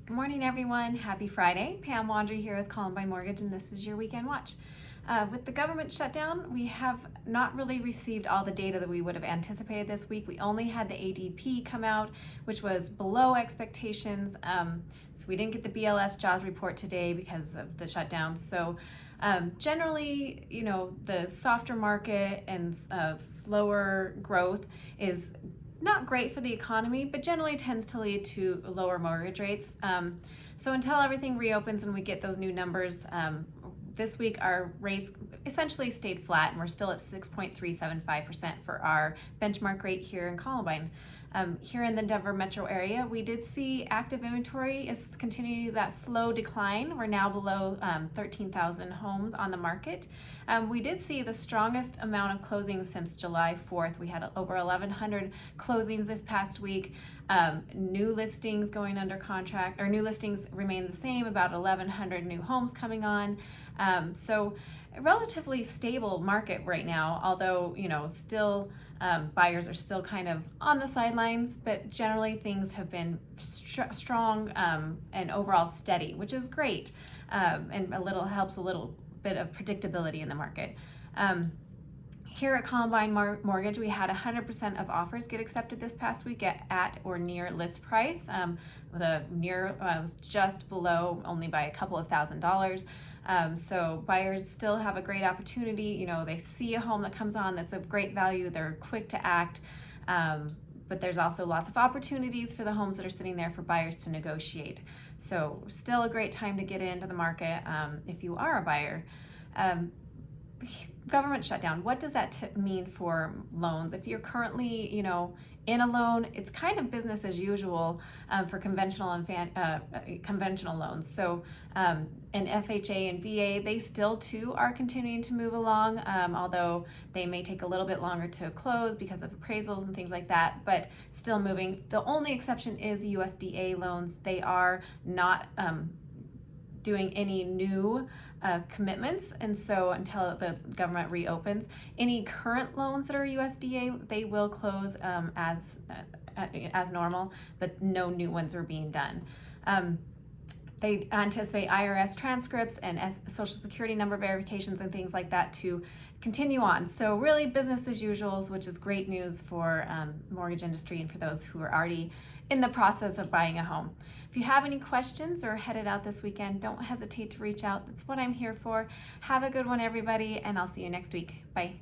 Good morning, everyone. Happy Friday. Pam Wandry here with Columbine Mortgage, and this is your weekend watch. With the government shutdown, we have not really received all the data that we would have anticipated this week. We only had the ADP come out, which was below expectations. So we didn't get the BLS jobs report today because of the shutdown. So generally, the softer market and slower growth is not great for the economy, but generally tends to lead to lower mortgage rates. So until everything reopens and we get those new numbers, this week our rates essentially stayed flat, and we're still at 6.375% for our benchmark rate here in Columbine. Here in the Denver metro area, we did see active inventory is continuing that slow decline. We're now below 13,000 homes on the market. We did see the strongest amount of closings since July 4th. We had over 1,100 closings this past week. New listings going under contract, or new listings remain the same, about 1,100 new homes coming on. So a relatively stable market right now, although still buyers are still kind of on the sidelines, but generally things have been strong and overall steady, which is great, and helps a little bit of predictability in the market. Here at Columbine Mortgage, we had 100% of offers get accepted this past week at or near list price. The near was just below, only by a couple of $1,000s. So buyers still have a great opportunity. They see a home that comes on that's of great value, they're quick to act, but there's also lots of opportunities for the homes that are sitting there for buyers to negotiate. So still a great time to get into the market if you are a buyer. Government shutdown, what does that mean for loans? If you're currently, in a loan, it's kind of business as usual for conventional and conventional loans. So in FHA and VA, they still too are continuing to move along, although they may take a little bit longer to close because of appraisals and things like that, but still moving. The only exception is USDA loans. They are not doing any new commitments, and so until the government reopens, any current loans that are USDA, they will close as normal, but no new ones are being done. They anticipate IRS transcripts and Social Security number verifications and things like that to continue on. So really business as usual, which is great news for mortgage industry and for those who are already in the process of buying a home. If you have any questions or headed out this weekend, don't hesitate to reach out. That's what I'm here for. Have a good one, everybody, and I'll see you next week. Bye.